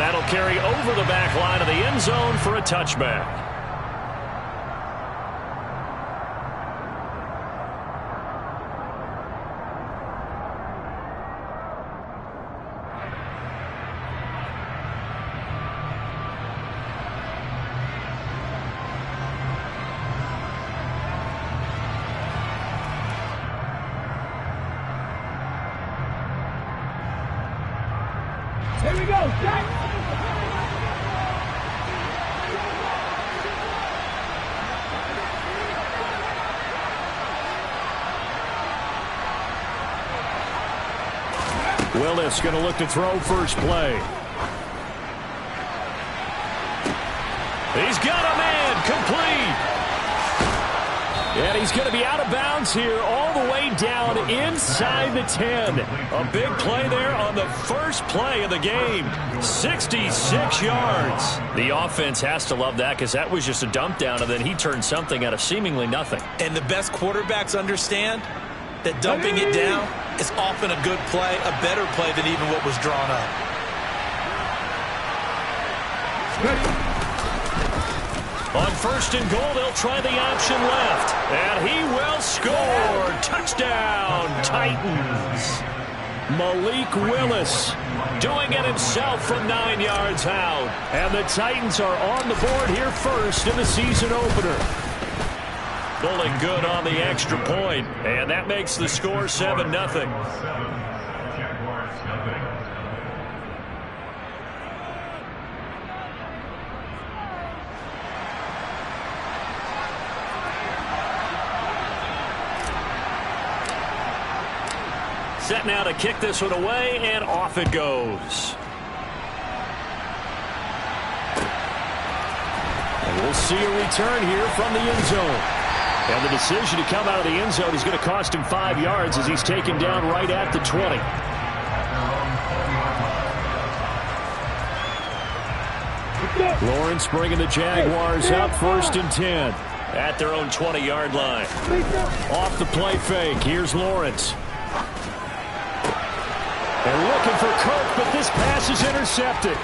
That'll carry over the back line of the end zone for a touchback. Here we go, Jack! Willis going to look to throw first play. He's got a man, complete. And he's going to be out of bounds here all the way down inside the 10. A big play there on the first play of the game. 66 yards. The offense has to love that because that was just a dump down, and then he turned something out of seemingly nothing. And the best quarterbacks understand that dumping it down is often a good play, a better play than even what was drawn up. On first and goal, they'll try the option left. And he will score. Touchdown, Titans. Malik Willis doing it himself from 9 yards out. And the Titans are on the board here first in the season opener. Pulling good on the extra point. And that makes the score 7-0. Set now to kick this one away, and off it goes. And we'll see a return here from the end zone. And the decision to come out of the end zone is going to cost him 5 yards as he's taken down right at the 20. Lawrence bringing the Jaguars up first and 10 at their own 20-yard line. Off the play fake, here's Lawrence. They're looking for Kirk, but this pass is intercepted.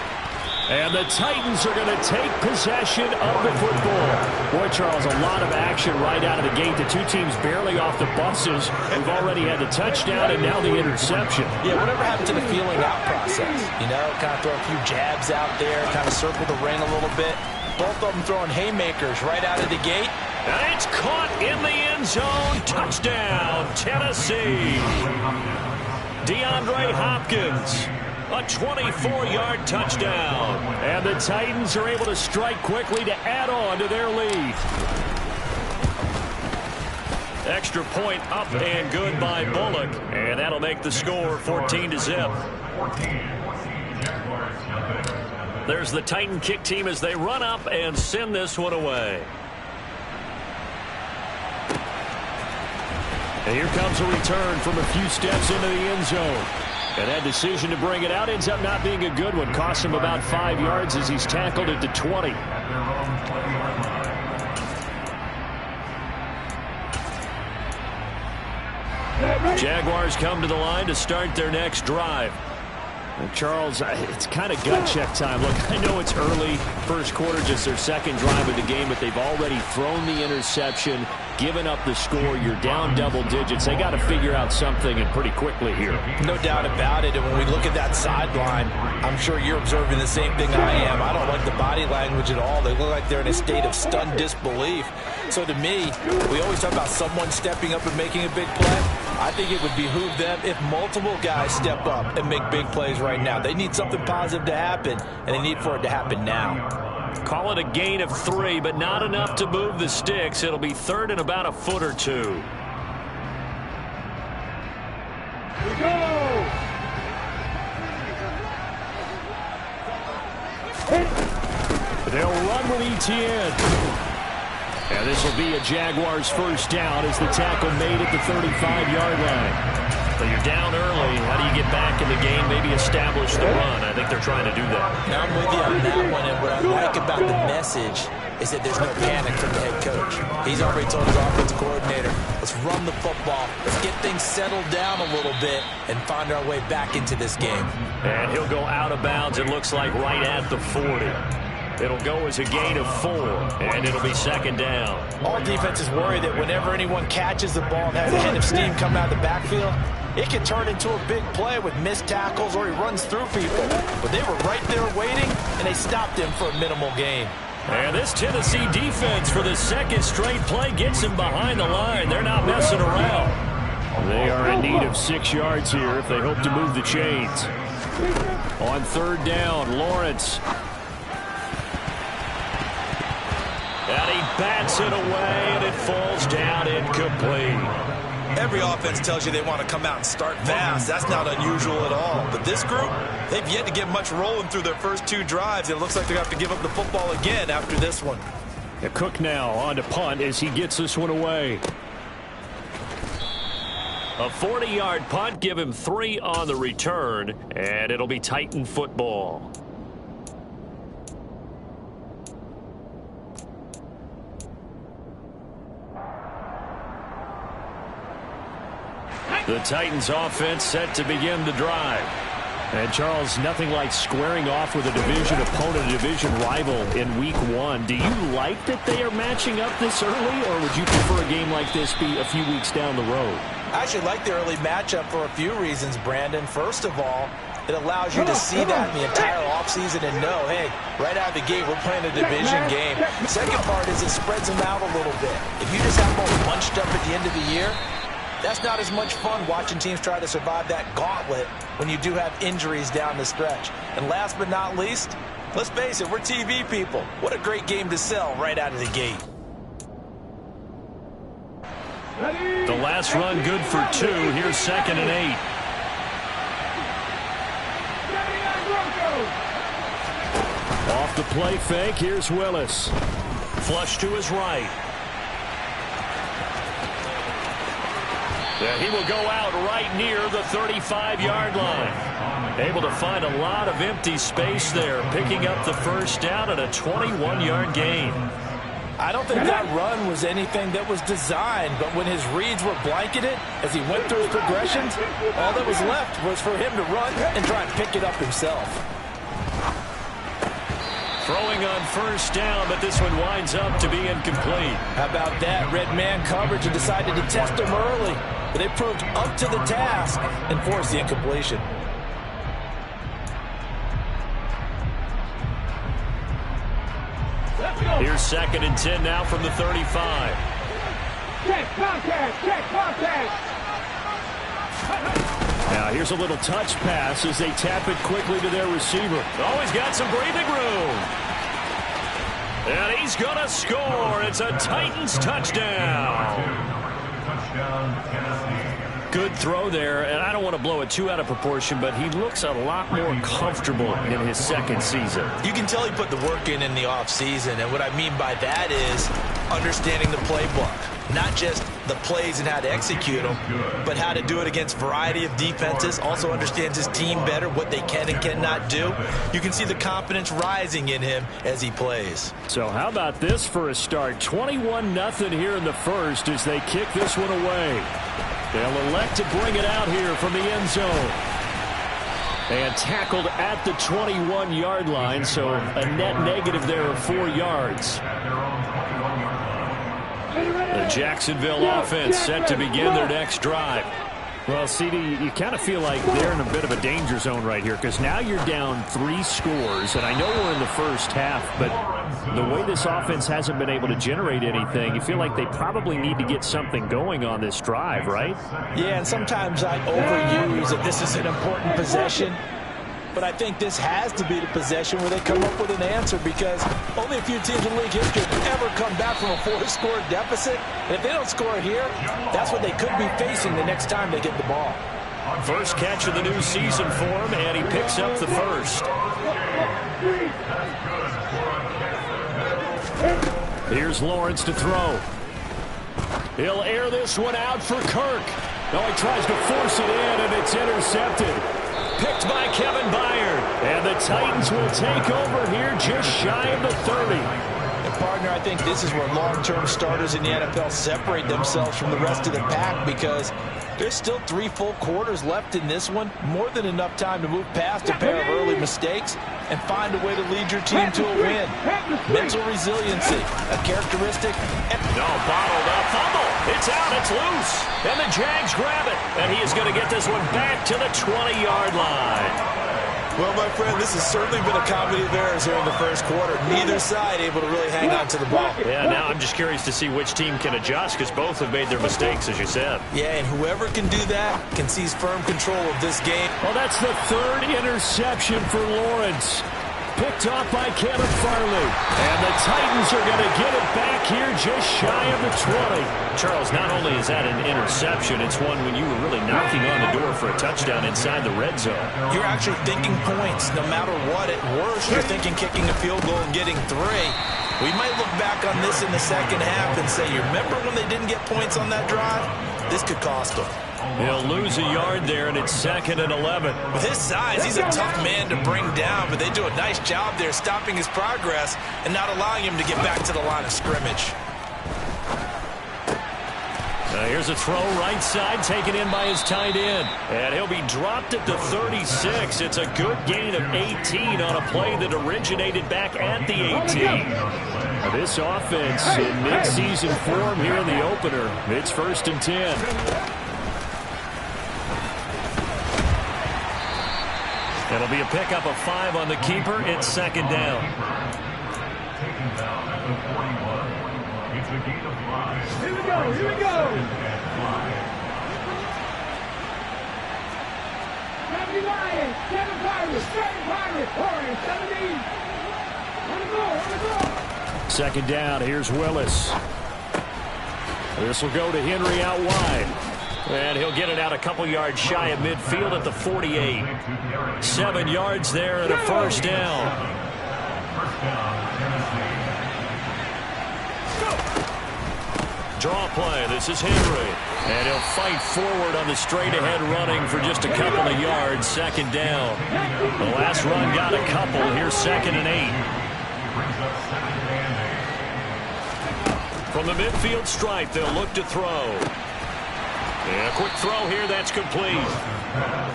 And the Titans are going to take possession of the football. Boy, Charles, a lot of action right out of the gate. The two teams barely off the buses. We've already had the touchdown and now the interception. Yeah, whatever happened to the feeling out process? You know, kind of throw a few jabs out there, kind of circle the ring a little bit. Both of them throwing haymakers right out of the gate. And it's caught in the end zone. Touchdown, Tennessee. DeAndre Hopkins, a 24-yard touchdown. And the Titans are able to strike quickly to add on to their lead. Extra point up and good by Bullock. And that'll make the score 14-0. There's the Titan kick team as they run up and send this one away. And here comes a return from a few steps into the end zone. And that decision to bring it out ends up not being a good one. Costs him about 5 yards as he's tackled at the 20. Jaguars come to the line to start their next drive. And Charles, it's kind of gut check time. Look, I know it's early, first quarter, just their second drive of the game, but they've already thrown the interception, given up the score. You're down double digits. They got to figure out something, and pretty quickly here. No doubt about it. And when we look at that sideline, I'm sure you're observing the same thing I am. I don't like the body language at all. They look like they're in a state of stunned disbelief. So to me, we always talk about someone stepping up and making a big play. I think it would behoove them if multiple guys step up and make big plays right now. They need something positive to happen, and they need for it to happen now. Call it a gain of 3, but not enough to move the sticks. It'll be third and about a foot or two. Here we go! They'll run with ETN. And this will be a Jaguars first down as the tackle made at the 35-yard line. So you're down early. How do you get back in the game, maybe establish the run? I think they're trying to do that. Now I'm with you on that one, and what I like about the message is that there's no panic from the head coach. He's already told his offensive coordinator, let's run the football, let's get things settled down a little bit and find our way back into this game. And he'll go out of bounds, it looks like right at the 40. It'll go as a gain of 4, and it'll be second down. All defenses worry that whenever anyone catches the ball and has a head of steam come out of the backfield, it can turn into a big play with missed tackles or he runs through people. But they were right there waiting, and they stopped him for a minimal gain. And this Tennessee defense for the second straight play gets him behind the line. They're not messing around. They are in need of 6 yards here if they hope to move the chains. On third down, Lawrence. And he bats it away, and it falls down incomplete. Every offense tells you they want to come out and start fast. That's not unusual at all. But this group, they've yet to get much rolling through their first 2 drives. It looks like they're going to have to give up the football again after this one. Cook now on to punt as he gets this one away. A 40-yard punt, give him 3 on the return, and it'll be Titan football. The Titans offense set to begin the drive. And Charles, nothing like squaring off with a division opponent, a division rival in week 1. Do you like that they are matching up this early, or would you prefer a game like this be a few weeks down the road? I actually like the early matchup for a few reasons, Brandon. First of all, it allows you to see that in the entire offseason and know, hey, right out of the gate, we're playing a division game. Second part is it spreads them out a little bit. If you just have them all bunched up at the end of the year, that's not as much fun watching teams try to survive that gauntlet when you do have injuries down the stretch. And last but not least, let's face it, we're TV people. What a great game to sell right out of the gate. The last run good for 2. Here's 2nd and 8. Off the play fake, here's Willis. Flush to his right. And he will go out right near the 35-yard line. Able to find a lot of empty space there, picking up the first down at a 21-yard gain. I don't think that run was anything that was designed, but when his reads were blanketed as he went through his progressions, all that was left was for him to run and try and pick it up himself. Throwing on first down, but this one winds up to be incomplete. How about that? Red man coverage and decided to test him early, but they proved up to the task and forced the incompletion. Here's 2nd and 10 now from the 35. Check contact! Check contact! Now here's a little touch pass as they tap it quickly to their receiver. Oh, he's got some breathing room. And he's going to score. It's a Titans touchdown. Good throw there, and I don't want to blow it too out of proportion, but he looks a lot more comfortable in his second season. You can tell he put the work in the offseason, and what I mean by that is understanding the playbook. Not just the plays and how to execute them, but how to do it against a variety of defenses. Also understands his team better, what they can and cannot do. You can see the confidence rising in him as he plays. So how about this for a start? 21-0 here in the first as they kick this one away. They'll elect to bring it out here from the end zone. And tackled at the 21-yard line, so a net negative there of 4 yards. The Jacksonville offense set to begin their next drive. Well, CD, you kind of feel like they're in a bit of a danger zone right here because now you're down 3 scores, and I know we're in the first half, but the way this offense hasn't been able to generate anything, you feel like they probably need to get something going on this drive, right? Yeah, and sometimes I overuse that this is an important possession. But I think this has to be the possession where they come up with an answer because only a few teams in league history have ever come back from a 4-score deficit. And if they don't score here, that's what they could be facing the next time they get the ball. First catch of the new season for him, and he picks up the first. Here's Lawrence to throw. He'll air this one out for Kirk. No, he tries to force it in, and it's intercepted. Picked by Kevin Byard. And the Titans will take over here just shy of the 30. And partner, I think this is where long-term starters in the NFL separate themselves from the rest of the pack, because there's still 3 full quarters left in this one. More than enough time to move past a pair of early mistakes and find a way to lead your team to a win. Mental resiliency, a characteristic. No, bottled up. Fumble. It's out. It's loose. And the Jags grab it. And he is going to get this one back to the 20-yard line. Well, my friend, this has certainly been a comedy of errors here in the first quarter. Neither side able to really hang on to the ball. Yeah, now I'm just curious to see which team can adjust, because both have made their mistakes, as you said. Yeah, and whoever can do that can seize firm control of this game. Well, that's the 3rd interception for Lawrence. Picked off by Kevin Farley. And the Titans are going to get it back here just shy of the 20. Charles, not only is that an interception, it's one when you were really knocking on the door for a touchdown inside the red zone. You're actually thinking points. No matter what, at worst, you're thinking kicking a field goal and getting 3. We might look back on this in the second half and say, you remember when they didn't get points on that drive? This could cost them. He'll lose a yard there, and it's 2nd and 11. With his size, he's a tough man to bring down, but they do a nice job there stopping his progress and not allowing him to get back to the line of scrimmage. Here's a throw right side, taken in by his tight end. And he'll be dropped at the 36. It's a good gain of 18 on a play that originated back at the 18. This offense in mid-season form here in the opener. It's 1st and 10. It'll be a pickup of 5 on the keeper. It's 2nd down. Here we go, here we go. 70 Lions, 7 Pirates, 17. On the ball. 2nd down. Here's Willis. This will go to Henry out wide. And he'll get it out a couple yards shy of midfield at the 48. 7 yards there and a 1st down. Draw play. This is Henry. And he'll fight forward on the straight-ahead running for just a couple of yards. 2nd down. The last run got a couple. Here's 2nd and 8. From the midfield stripe, they'll look to throw. And a quick throw here, that's complete.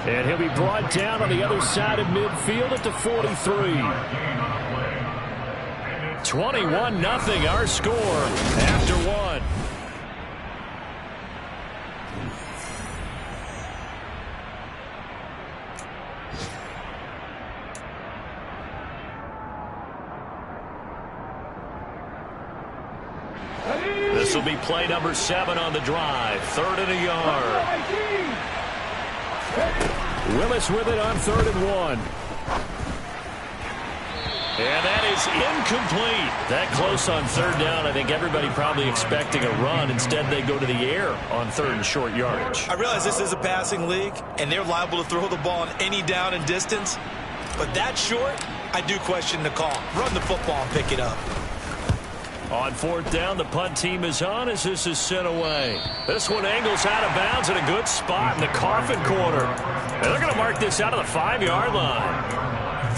And he'll be brought down on the other side of midfield at the 43. 21-0 our score after 1. This will be play number 7 on the drive. 3rd and a yard. Willis with it on 3rd and 1. And that is incomplete. That close on 3rd down. I think everybody probably expecting a run. Instead, they go to the air on 3rd and short yardage. I realize this is a passing league, and they're liable to throw the ball on any down and distance. But that short, I do question the call. Run the football and pick it up. On 4th down, the punt team is on as this is sent away. This one angles out of bounds in a good spot in the coffin corner. And they're going to mark this out of the 5-yard line.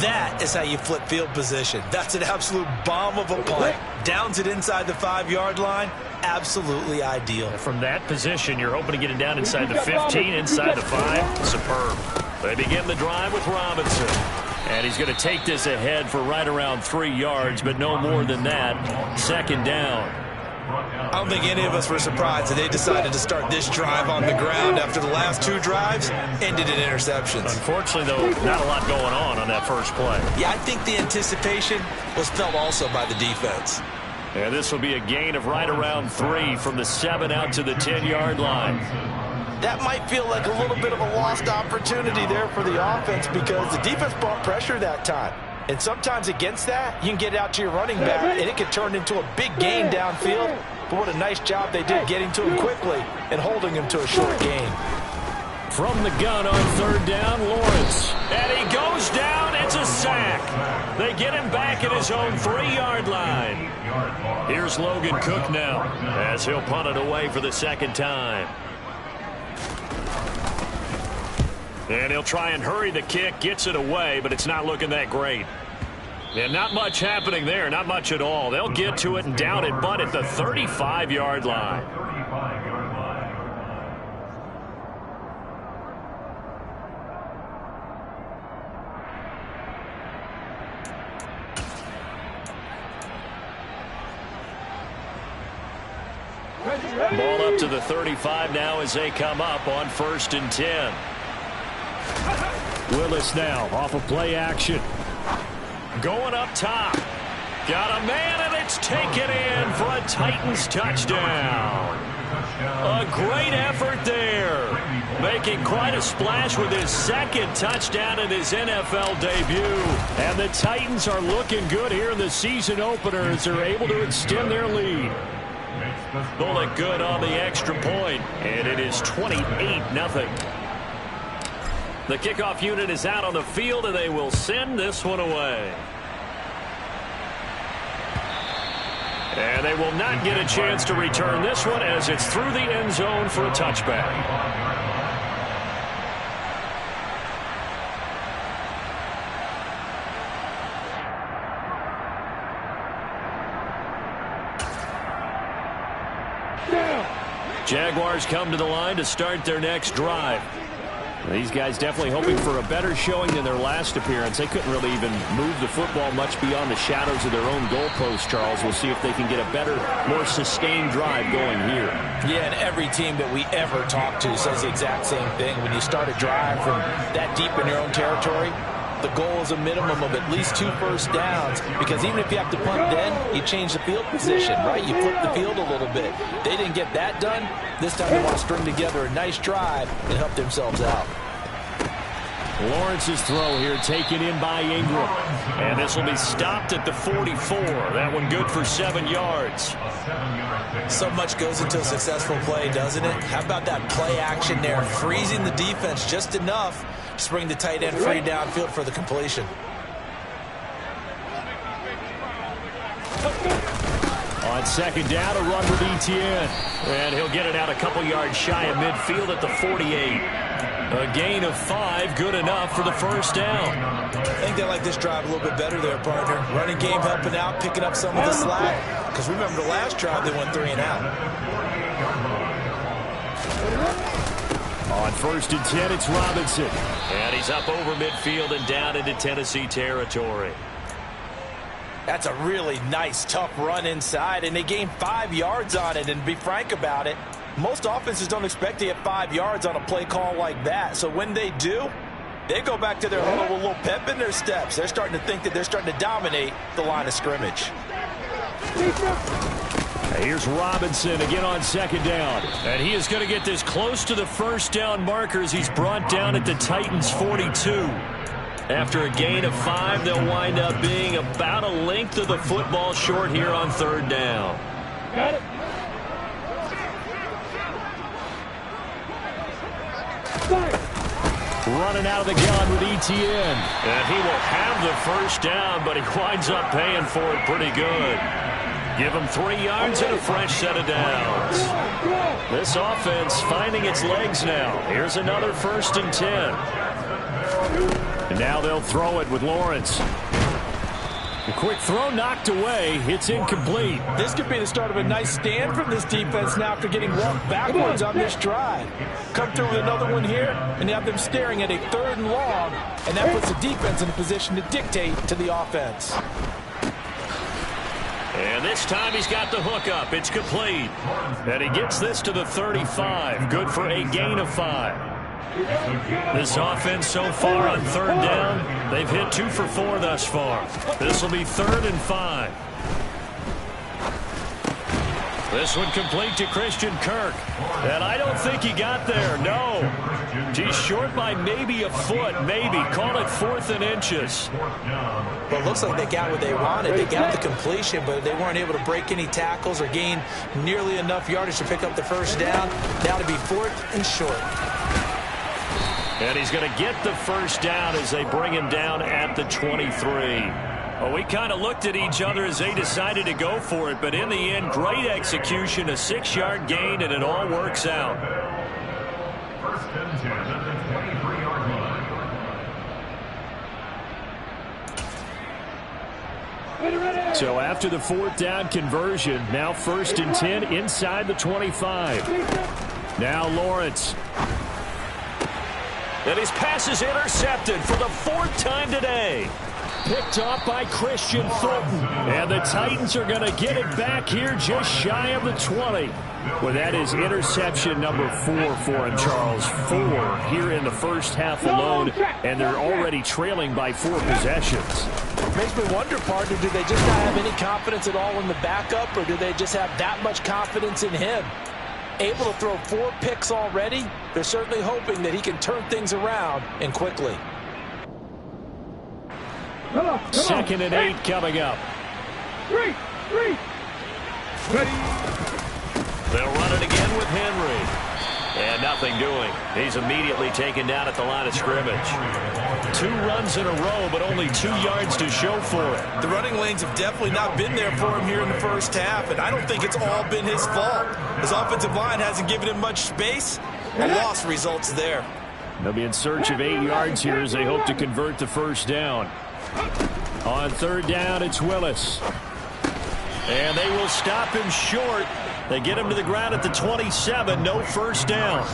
That is how you flip field position. That's an absolute bomb of a punt. Downs it inside the 5-yard line. Absolutely ideal. From that position, you're hoping to get it down inside the 15, inside the 5. Superb. They begin the drive with Robinson. And he's going to take this ahead for right around 3 yards, but no more than that. 2nd down. I don't think any of us were surprised that they decided to start this drive on the ground after the last 2 drives ended in interceptions. Unfortunately, though, not a lot going on that first play. Yeah, I think the anticipation was felt also by the defense. And this will be a gain of right around 3 from the 7 out to the 10-yard line. That might feel like a little bit of a lost opportunity there for the offense because the defense brought pressure that time. And sometimes against that, you can get out to your running back, and it can turn into a big gain downfield. But what a nice job they did getting to him quickly and holding him to a short gain. From the gun on 3rd down, Lawrence. And he goes down. It's a sack. They get him back at his own 3-yard line. Here's Logan Cook now as he'll punt it away for the 2nd time. And he'll try and hurry the kick, gets it away, but it's not looking that great. And not much happening there, not much at all. They'll get to it and down it, but at the 35-yard line. Ball up to the 35 now as they come up on 1st and 10. Willis now off of play action. Going up top. Got a man, and it's taken in for a Titans touchdown. A great effort there. Making quite a splash with his 2nd touchdown in his NFL debut. And the Titans are looking good here in the season opener as they're able to extend their lead. Bullet good on the extra point, and it is 28-0. The kickoff unit is out on the field, and they will send this one away. And they will not get a chance to return this one as it's through the end zone for a touchback. Jaguars come to the line to start their next drive. These guys definitely hoping for a better showing than their last appearance. They couldn't really even move the football much beyond the shadows of their own goalpost, Charles. We'll see if they can get a better, more sustained drive going here. Yeah, and every team that we ever talk to says the exact same thing. When you start a drive from that deep in your own territory, the goal is a minimum of at least 2 first downs, because even if you have to punt then, you change the field position, right? You flip the field a little bit. They didn't get that done. This time they want to string together a nice drive and help themselves out. Lawrence's throw here taken in by Ingram. And this will be stopped at the 44. That one good for 7 yards. So much goes into a successful play, doesn't it? How about that play action there, freezing the defense just enough to bring the tight end free downfield for the completion. On 2nd down, a run with Etienne. And he'll get it out a couple yards shy of midfield at the 48. A gain of 5, good enough for the 1st down. I think they like this drive a little bit better there, partner. Running game helping out, picking up some of the slack. Because remember, the last drive they went 3 and out. On 1st and 10, it's Robinson. And he's up over midfield and down into Tennessee territory. That's a really nice, tough run inside, and they gained 5 yards on it. And to be frank about it, most offenses don't expect to get 5 yards on a play call like that. So when they do, they go back to their huddle with a little pep in their steps. They're starting to think that they're starting to dominate the line of scrimmage. Here's Robinson again on 2nd down. And he is going to get this close to the 1st down markers. He's brought down at the Titans' 42. After a gain of 5, they'll wind up being about a length of the football short here on 3rd down. Got it. Running out of the gun with Etienne. And he will have the 1st down, but he winds up paying for it pretty good. Give him 3 yards and a fresh set of downs. This offense finding its legs now. Here's another 1st and 10. And now they'll throw it with Lawrence. A quick throw knocked away. It's incomplete. This could be the start of a nice stand from this defense now after getting walked backwards on this drive. Come through with another one here, and you have them staring at a 3rd and long, and that puts the defense in a position to dictate to the offense. And this time he's got the hook up. It's complete. And he gets this to the 35. Good for a gain of 5. This offense so far on 3rd down, they've hit 2 for 4 thus far. This will be 3rd and 5. This one complete to Christian Kirk. And I don't think he got there, no. He's short by maybe a foot, maybe. Call it 4th and inches. Well, it looks like they got what they wanted. They got the completion, but they weren't able to break any tackles or gain nearly enough yardage to pick up the 1st down. Now to be 4th and short. And he's going to get the 1st down as they bring him down at the 23. Well, we kind of looked at each other as they decided to go for it, but in the end, great execution, a 6-yard gain, and it all works out. 1st and 10 at the 23-yard line. So after the 4th down conversion, now 1st and 10 inside the 25. Now Lawrence. And his pass is intercepted for the 4th time today. Picked off by Christian Fulton. And the Titans are going to get it back here just shy of the 20. Well, that is interception number 4 for him, Charles. 4 here in the first half alone, and they're already trailing by 4 possessions. Makes me wonder, partner, do they just not have any confidence at all in the backup, or do they just have that much confidence in him? Able to throw 4 picks already, they're certainly hoping that he can turn things around and quickly. 2nd and 8 coming up. 3. Ready. They'll run it again with Henry. And nothing doing. He's immediately taken down at the line of scrimmage. 2 runs in a row, but only 2 yards to show for it. The running lanes have definitely not been there for him here in the first half, and I don't think it's all been his fault. His offensive line hasn't given him much space. A loss results there. They'll be in search of 8 yards here as they hope to convert the 1st down. On 3rd down, it's Willis. And they will stop him short. They get him to the ground at the 27. No 1st down.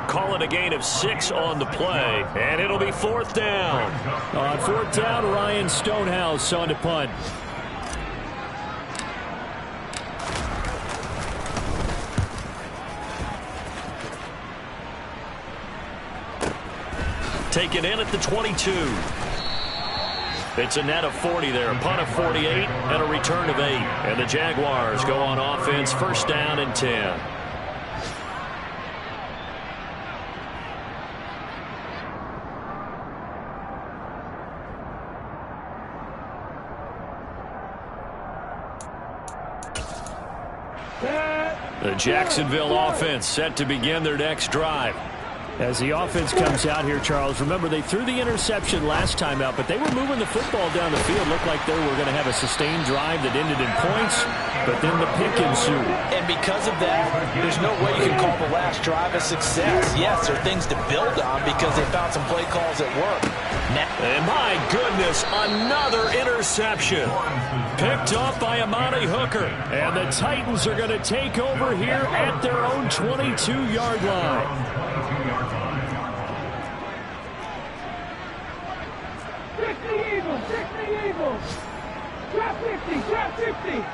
Call it a gain of 6 on the play. And it'll be 4th down. On 4th down, Ryan Stonehouse on to punt. Taken in at the 22. It's a net of 40 there, a punt of 48, and a return of 8. And the Jaguars go on offense, 1st down and 10. The Jacksonville offense set to begin their next drive. As the offense comes out here, Charles, remember they threw the interception last time out, but they were moving the football down the field. Looked like they were going to have a sustained drive that ended in points, but then the pick ensued. And because of that, there's no way you can call the last drive a success. Yes, there are things to build on because they found some play calls that work. And my goodness, another interception. Picked off by Amani Hooker. And the Titans are going to take over here at their own 22-yard line. 60 Eagles. Drop 50.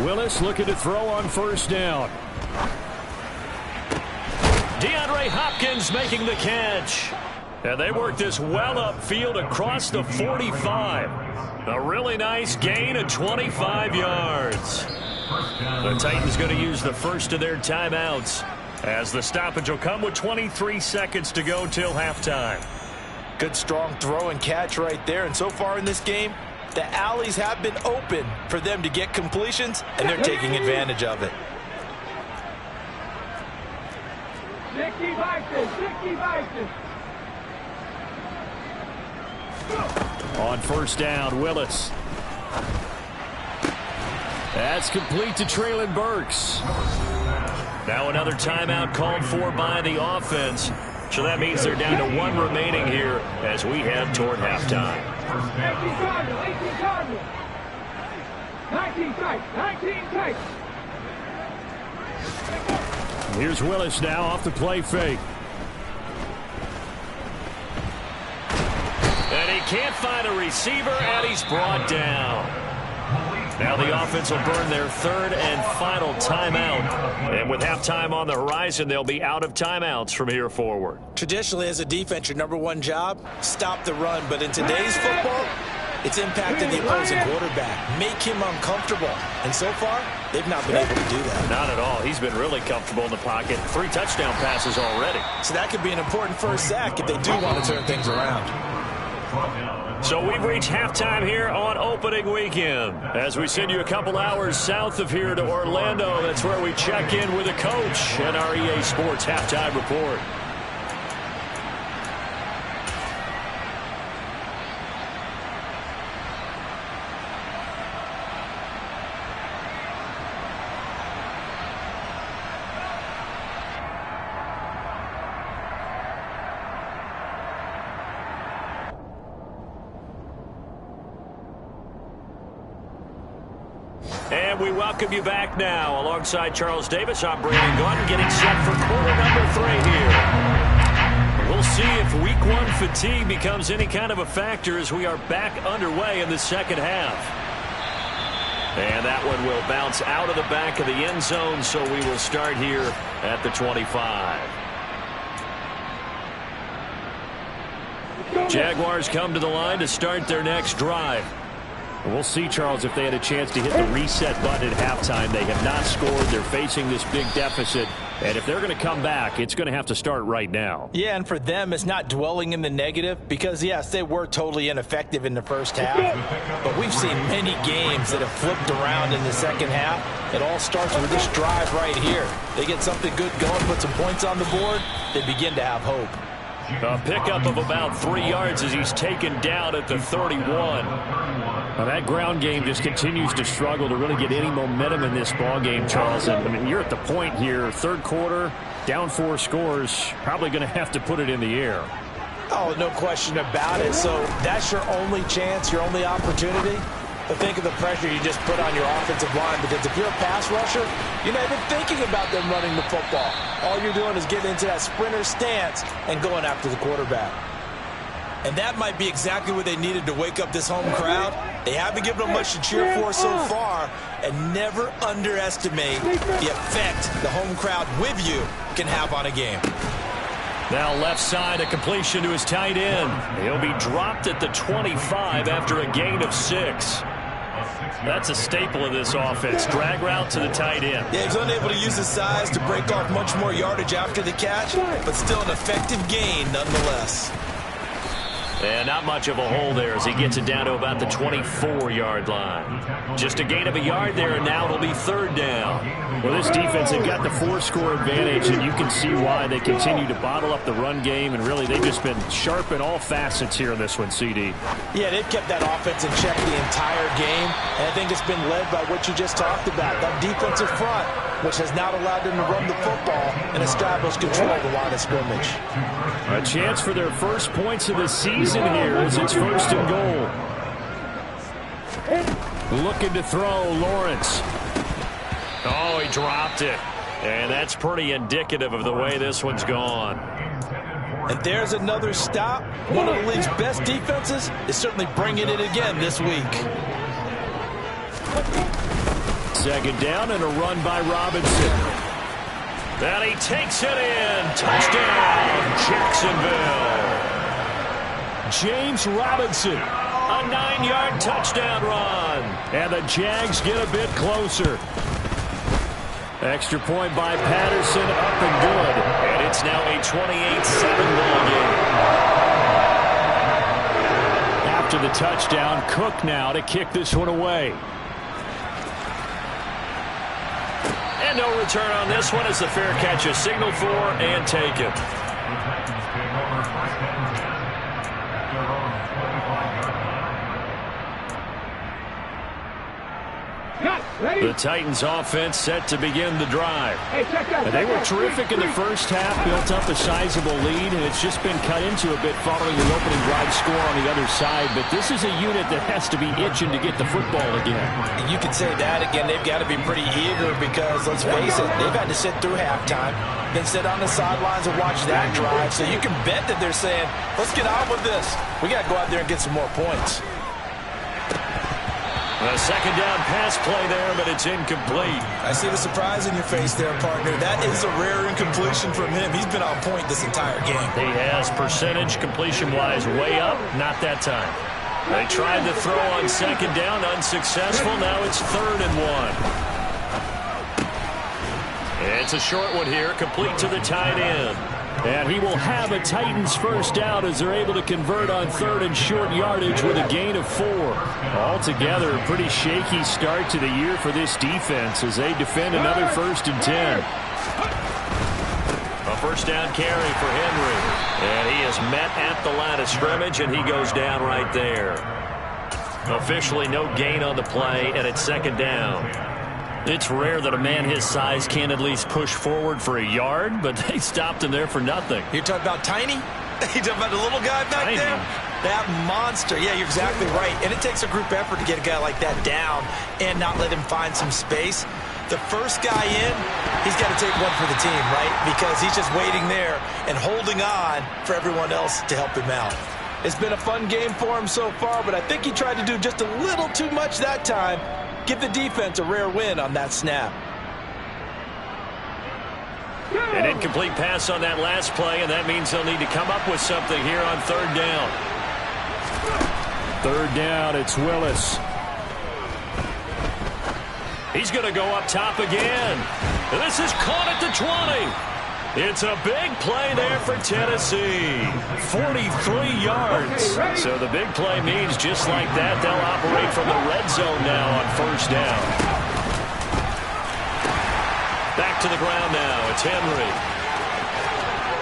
Willis looking to throw on 1st down. DeAndre Hopkins making the catch. And they work this well upfield across the 45. A really nice gain of 25 yards. The Titans going to use the first of their timeouts, as the stoppage will come with 23 seconds to go till halftime. Good strong throw and catch right there. And so far in this game, the alleys have been open for them to get completions, and they're taking advantage of it. 60 Vikings. On 1st down, Willis. That's complete to Traylon Burks. Now another timeout called for by the offense. So that means they're down to 1 remaining here as we head toward halftime. 18 Cardinals. 19 tight. Here's Willis now off the play fake. And he can't find a receiver, and he's brought down. Now the offense will burn their 3rd and final timeout. And with halftime on the horizon, they'll be out of timeouts from here forward. Traditionally, as a defense, your number 1 job, stop the run. But in today's football, it's impacted the opposing quarterback. Make him uncomfortable. And so far, they've not been able to do that. Not at all. He's been really comfortable in the pocket. 3 touchdown passes already. So that could be an important first sack if they do want to turn things around. So we've reached halftime here on opening weekend. As we send you a couple hours south of here to Orlando, that's where we check in with the coach and our EA Sports halftime report. And we welcome you back now. Alongside Charles Davis, I'm Brandon Gordon, getting set for quarter number 3 here. We'll see if week 1 fatigue becomes any kind of a factor as we are back underway in the second half. And that one will bounce out of the back of the end zone, so we will start here at the 25. Jaguars come to the line to start their next drive. We'll see, Charles, if they had a chance to hit the reset button at halftime. They have not scored. They're facing this big deficit. And if they're going to come back, it's going to have to start right now. Yeah, and for them, it's not dwelling in the negative because, yes, they were totally ineffective in the first half. But we've seen many games that have flipped around in the second half. It all starts with this drive right here. They get something good going, put some points on the board, they begin to have hope. A pickup of about 3 yards as he's taken down at the 31. Now that ground game just continues to struggle to really get any momentum in this ball game, Charles. And, I mean, you're at the point here, third quarter, down 4 scores, probably going to have to put it in the air. Oh, no question about it. So that's your only chance, your only opportunity. But think of the pressure you just put on your offensive line, because if you're a pass rusher, you're not even thinking about them running the football. All you're doing is getting into that sprinter stance and going after the quarterback. And that might be exactly what they needed to wake up this home crowd. They haven't given them much to cheer for so far, and never underestimate the effect the home crowd with you can have on a game. Now left side, a completion to his tight end. He'll be dropped at the 25 after a gain of 6. That's a staple of this offense. Drag route to the tight end. Yeah, he's unable to use his size to break off much more yardage after the catch, but still an effective gain nonetheless. And not much of a hole there as he gets it down to about the 24-yard line. Just a gain of a yard there, and now it'll be third down. Well, this defense, they've got the 4-score advantage, and you can see why they continue to bottle up the run game, and really they've just been sharp in all facets here in this one, CD. Yeah, they've kept that offense in check the entire game, and I think it's been led by what you just talked about, that defensive front, which has not allowed them to run the football and establish control of the line of scrimmage. A chance for their first points of the season here as it's first and goal. Looking to throw, Lawrence. Oh, he dropped it. And that's pretty indicative of the way this one's gone. And there's another stop. One of the league's best defenses is certainly bringing it again this week. Second down and a run by Robinson. And he takes it in. Touchdown, Jacksonville. James Robinson. A 9-yard touchdown run. And the Jags get a bit closer. Extra point by Patterson, up and good. And it's now a 28-7 ball game. After the touchdown, Cook now to kick this one away. And no return on this one as the fair catch is signaled for and taken. The Titans offense set to begin the drive. They were terrific in the first half, built up a sizable lead, and it's just been cut into a bit following the opening drive score on the other side. But this is a unit that has to be itching to get the football again. You can say that again. They've got to be pretty eager because, let's face it, they've had to sit through halftime, then sit on the sidelines and watch that drive. So you can bet that they're saying, let's get on with this. We got to go out there and get some more points. A second down pass play there, but it's incomplete. I see the surprise in your face there, partner. That is a rare incompletion from him. He's been on point this entire game. He has percentage completion-wise way up. Not that time. They tried to throw on second down, unsuccessful. Now it's 3rd and 1. It's a short one here, complete to the tight end. And he will have a Titans first down as they're able to convert on 3rd and short yardage with a gain of 4. Altogether, a pretty shaky start to the year for this defense as they defend another 1st and 10. A first down carry for Henry. And he is met at the line of scrimmage, and he goes down right there. Officially no gain on the play, and it's 2nd down. It's rare that a man his size can at least push forward for a yard, but they stopped him there for nothing. You're talking about tiny? You're talking about the little guy back there? That monster. Yeah, you're exactly right. And it takes a group effort to get a guy like that down and not let him find some space. The first guy in, he's got to take one for the team, right? Because he's just waiting there and holding on for everyone else to help him out. It's been a fun game for him so far, but I think he tried to do just a little too much that time. Give the defense a rare win on that snap. An incomplete pass on that last play, and that means they'll need to come up with something here on third down. Third down, it's Willis. He's going to go up top again. This is caught at the 20. It's a big play there for Tennessee. 43 yards. So the big play means just like that, they'll operate from the red zone now on first down. Back to the ground now. It's Henry.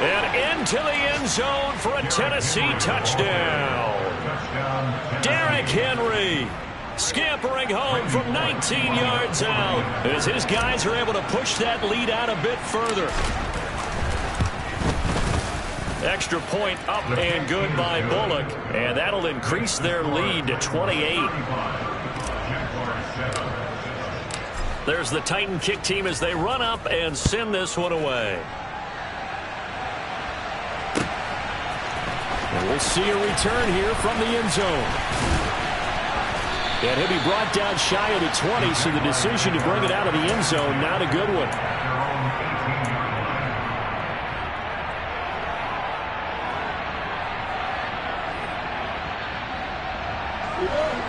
And into the end zone for a Tennessee touchdown. Derrick Henry scampering home from 19 yards out as his guys are able to push that lead out a bit further. Extra point up and good by Bullock, and that'll increase their lead to 28. There's the Titan kick team as they run up and send this one away. And we'll see a return here from the end zone. And he'll be brought down shy of the 20, so the decision to bring it out of the end zone, not a good one.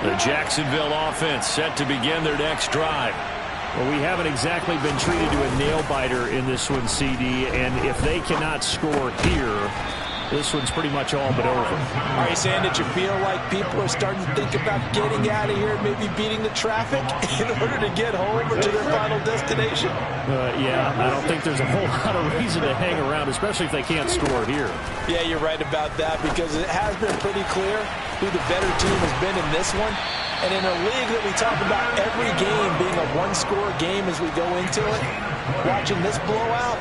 The Jacksonville offense set to begin their next drive. Well, we haven't exactly been treated to a nail-biter in this one, CD, and if they cannot score here, this one's pretty much all but over. Are you saying that you feel like people are starting to think about getting out of here, maybe beating the traffic in order to get home or to their final destination? Yeah, I don't think there's a whole lot of reason to hang around, especially if they can't score here. Yeah, you're right about that, because it has been pretty clear who the better team has been in this one. And in a league that we talk about every game being a one-score game as we go into it, watching this blowout,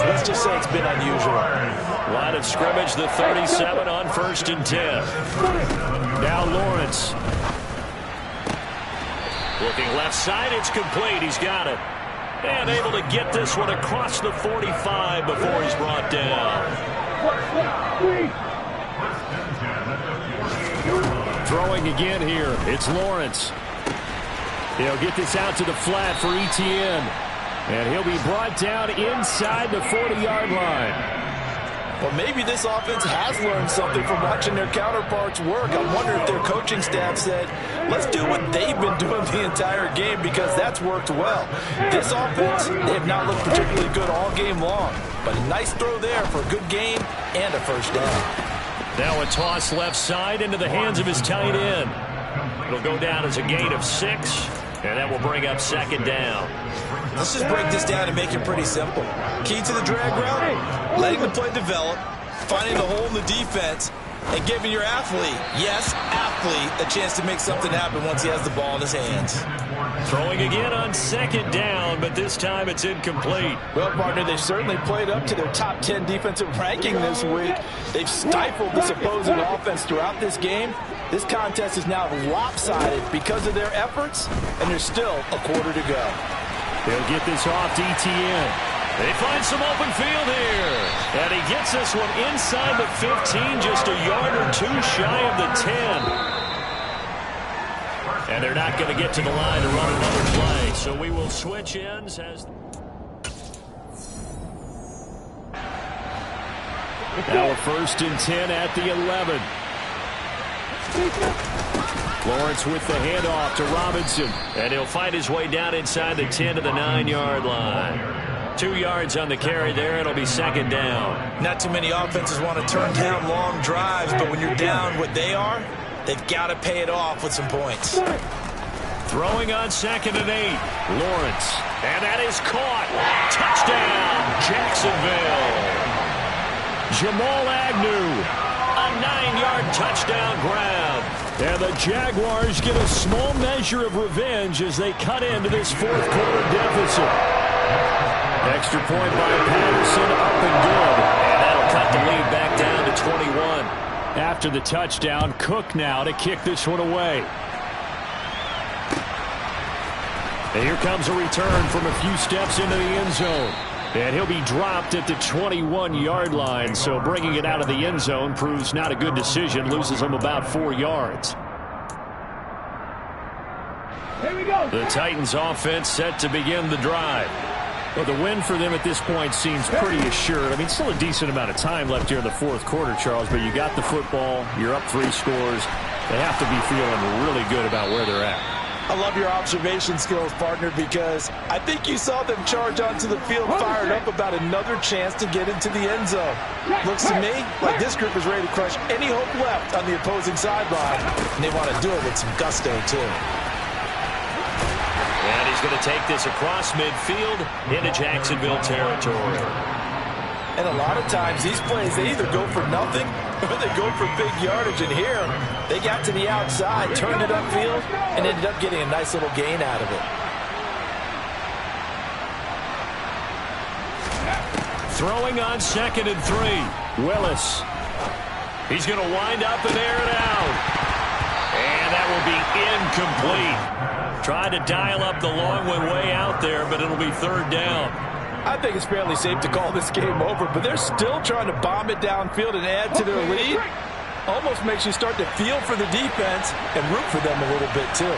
let's just say it's been unusual. Line of scrimmage, the 37 on 1st and 10. Now Lawrence. Looking left side, it's complete. He's got it. And able to get this one across the 45 before he's brought down. Throwing again here. It's Lawrence. He'll get this out to the flat for Etienne. And he'll be brought down inside the 40-yard line. Well, maybe this offense has learned something from watching their counterparts work. I wonder if their coaching staff said, let's do what they've been doing the entire game, because that's worked well. This offense, they have not looked particularly good all game long. But a nice throw there for a good gain and a first down. Now a toss left side into the hands of his tight end. It'll go down as a gain of 6, and that will bring up 2nd down. Let's just break this down and make it pretty simple. Key to the drag route, letting the play develop, finding the hole in the defense, and giving your athlete, yes, athlete, a chance to make something happen once he has the ball in his hands. Throwing again on 2nd down, but this time it's incomplete. Well, partner, they've certainly played up to their top 10 defensive ranking this week. They've stifled this opposing offense throughout this game. This contest is now lopsided because of their efforts, and there's still a quarter to go. They'll get this off to Etienne. They find some open field here. And he gets this one inside the 15, just a yard or 2 shy of the 10. And they're not going to get to the line to run another play. So we will switch ends as... Now a 1st and 10 at the 11. Lawrence with the handoff to Robinson. And he'll fight his way down inside the 10 to the 9-yard line. 2 yards on the carry there. It'll be 2nd down. Not too many offenses want to turn down long drives, but when you're down what they are, they've got to pay it off with some points. Throwing on 2nd and 8. Lawrence. And that is caught. Touchdown, Jacksonville. Jamal Agnew. A 9-yard touchdown grab. And the Jaguars get a small measure of revenge as they cut into this 4th quarter deficit. Extra point by Patterson, up and good. And that'll cut the lead back down to 21. After the touchdown, Cook now to kick this one away. And here comes a return from a few steps into the end zone. And he'll be dropped at the 21-yard line. So bringing it out of the end zone proves not a good decision. Loses him about 4 yards. Here we go. The Titans offense set to begin the drive. Well, the win for them at this point seems pretty assured. I mean, still a decent amount of time left here in the fourth quarter, Charles, but you got the football. You're up 3 scores. They have to be feeling really good about where they're at. I love your observation skills, partner, because I think you saw them charge onto the field fired up about another chance to get into the end zone. Looks to me like this group is ready to crush any hope left on the opposing sideline, and they want to do it with some gusto, too. And he's going to take this across midfield into Jacksonville territory. And a lot of times these plays, they either go for nothing or they go for big yardage. And here, they got to the outside, turned it upfield, and ended up getting a nice little gain out of it. Throwing on 2nd and 3. Willis. He's going to wind up and air it out. And that will be incomplete. Tried to dial up the long one way out there, but it'll be 3rd down. I think it's fairly safe to call this game over, but they're still trying to bomb it downfield and add to their lead. Almost makes you start to feel for the defense and root for them a little bit, too.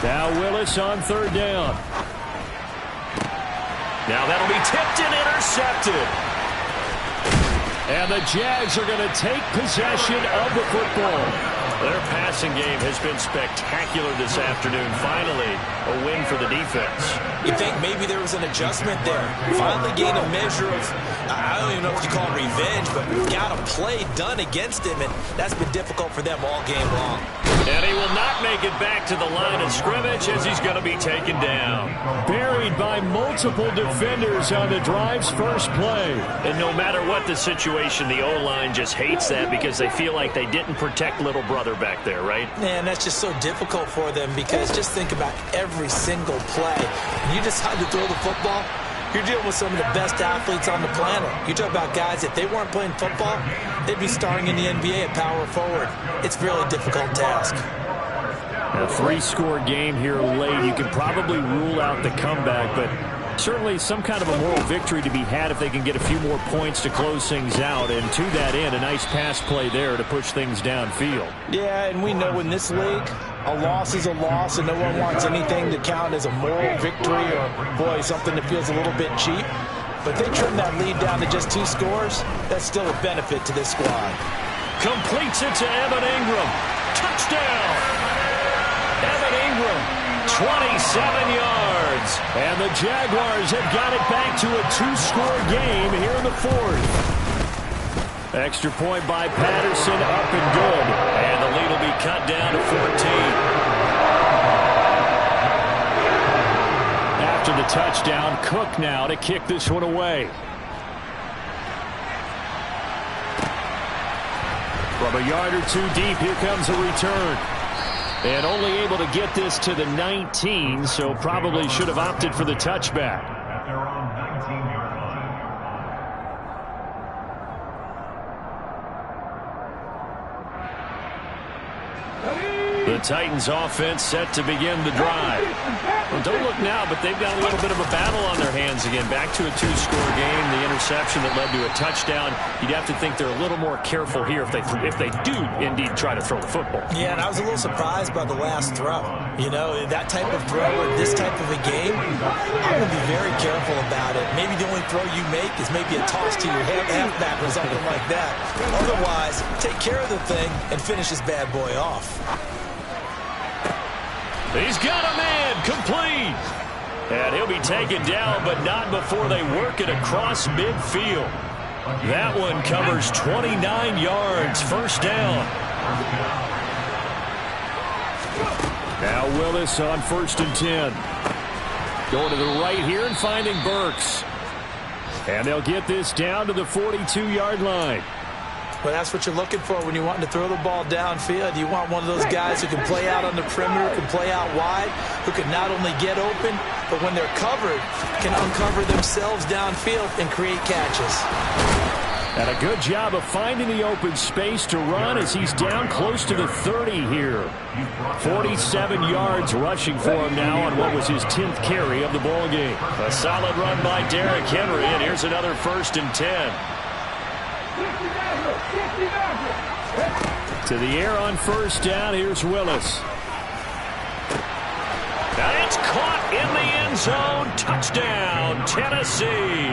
Now Willis on 3rd down. Now that'll be tipped and intercepted. And the Jags are going to take possession of the football. Their passing game has been spectacular this afternoon. Finally, a win for the defense. You think maybe there was an adjustment there. Finally gained a measure of, I don't even know if you call it revenge, but got a play done against him, and that's been difficult for them all game long. And he will not make it back to the line of scrimmage as he's going to be taken down. Buried by multiple defenders on the drive's first play. And no matter what the situation, the O-line just hates that because they feel like they didn't protect little brother back there, right? Man, that's just so difficult for them because just think about every single play. When you decide to throw the football, you're dealing with some of the best athletes on the planet. You talk about guys, if they weren't playing football, they'd be starring in the NBA at power forward. It's a really difficult task. A 3-score game here late. You can probably rule out the comeback, but certainly some kind of a moral victory to be had if they can get a few more points to close things out. And to that end, a nice pass play there to push things downfield. Yeah, and we know in this league, a loss is a loss, and no one wants anything to count as a moral victory or, boy, something that feels a little bit cheap. But they trim that lead down to just 2 scores. That's still a benefit to this squad. Completes it to Evan Ingram. Touchdown! Evan Ingram, 27 yards. And the Jaguars have got it back to a 2-score game here in the 4th. Extra point by Patterson, up and good. And the lead will be cut down to 14. After the touchdown, Cook now to kick this one away. From a yard or 2 deep, here comes a return. And only able to get this to the 19, so probably should have opted for the touchback. At their own 19-yard line. The Titans offense set to begin the drive. Well, don't look now, but they've got a little bit of a battle on their hands again. Back to a 2-score game. The interception that led to a touchdown. You'd have to think they're a little more careful here if they do indeed try to throw the football. Yeah, and I was a little surprised by the last throw. You know, that type of throw or this type of a game, I'm going to be very careful about it. Maybe the only throw you make is maybe a toss to your halfback or something like that. Otherwise, take care of the thing and finish this bad boy off. He's got a man, complete. And he'll be taken down, but not before they work it across midfield. That one covers 29 yards, 1st down. Now Willis on 1st and 10. Going to the right here and finding Burks. And they'll get this down to the 42-yard line. Well, that's what you're looking for when you want to throw the ball downfield. You want one of those guys who can play out on the perimeter, can play out wide, who can not only get open, but when they're covered, can uncover themselves downfield and create catches. And a good job of finding the open space to run as he's down close to the 30 here. 47 yards rushing for him now on what was his 10th carry of the ball game. A solid run by Derrick Henry, and here's another 1st and 10. To the air on 1st down, here's Willis. And it's caught in the end zone. Touchdown, Tennessee.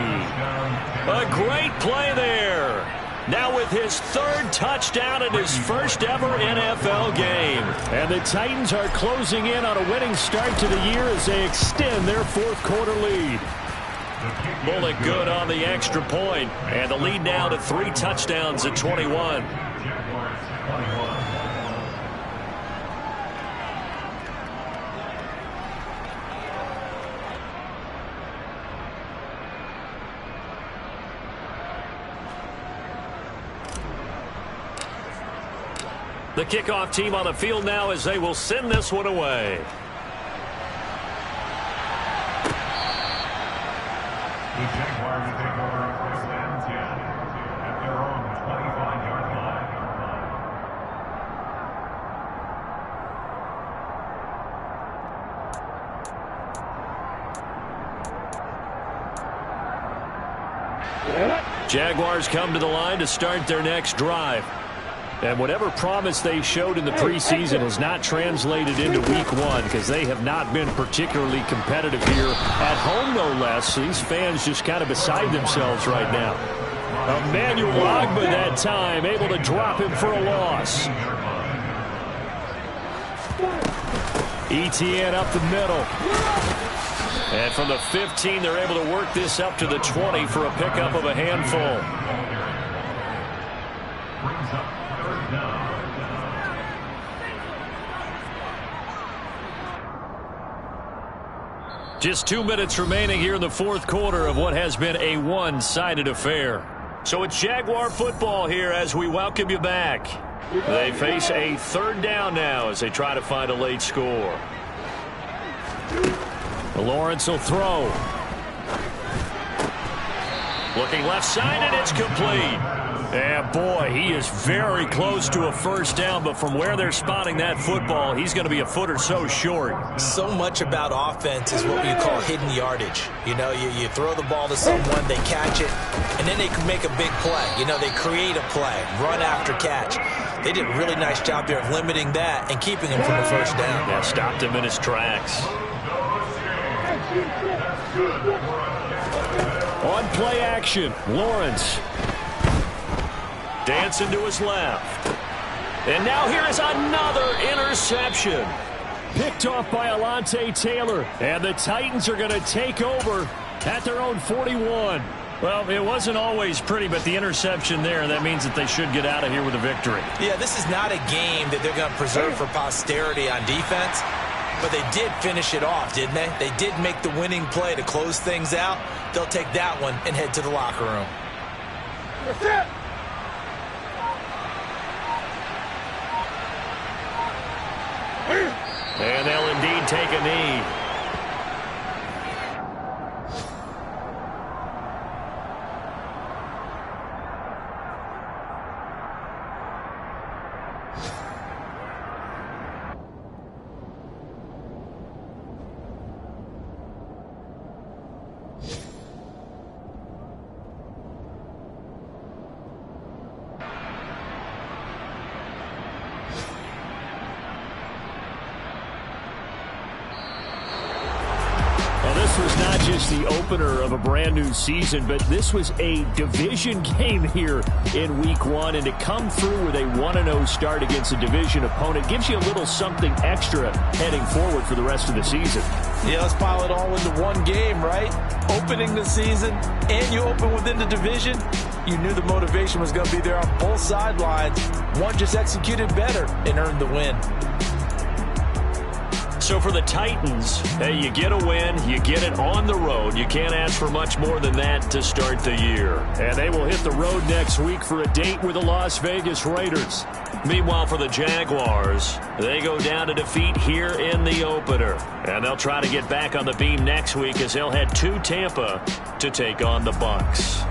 A great play there. Now with his 3rd touchdown in his 1st ever NFL game. And the Titans are closing in on a winning start to the year as they extend their 4th quarter lead. Bullock good on the extra point. And the lead now to 3 touchdowns at 21. The kickoff team on the field now as they will send this one away. The Jaguars take over on 1st and 10 at their own 25-yard line. Jaguars come to the line to start their next drive. And whatever promise they showed in the preseason has not translated into week 1 because they have not been particularly competitive here at home, no less. These fans just kind of beside themselves right now. Emmanuel Ogbah that time able to drop him for a loss. Etienne up the middle. And from the 15, they're able to work this up to the 20 for a pickup of a handful. Just 2 minutes remaining here in the 4th quarter of what has been a one-sided affair. So it's Jaguar football here as we welcome you back. They face a 3rd down now as they try to find a late score. Lawrence will throw. Looking left side, and it's complete. And boy, he is very close to a 1st down, but from where they're spotting that football, he's going to be a foot or so short. So much about offense is what you call hidden yardage. You know, you throw the ball to someone, they catch it, and then they can make a big play. You know, they create a play, run after catch. They did a really nice job there of limiting that and keeping him from a 1st down. Yeah, stopped him in his tracks. On play action, Lawrence. Dancing to his left. And now here is another interception. Picked off by Alontae Taylor. And the Titans are going to take over at their own 41. Well, it wasn't always pretty, but the interception there, that means that they should get out of here with a victory. Yeah, this is not a game that they're going to preserve for posterity on defense. But they did finish it off, didn't they? They did make the winning play to close things out. They'll take that one and head to the locker room. That's it. And they'll indeed take a knee. This was not just the opener of a brand new season, but this was a division game here in week 1. And to come through with a 1-0 start against a division opponent gives you a little something extra heading forward for the rest of the season. Yeah, let's pile it all into one game, right? Opening the season, and you open within the division. You knew the motivation was going to be there on both sidelines. One just executed better and earned the win. So for the Titans, hey, you get a win, you get it on the road. You can't ask for much more than that to start the year. And they will hit the road next week for a date with the Las Vegas Raiders. Meanwhile, for the Jaguars, they go down to defeat here in the opener. And they'll try to get back on the beam next week as they'll head to Tampa to take on the Bucs.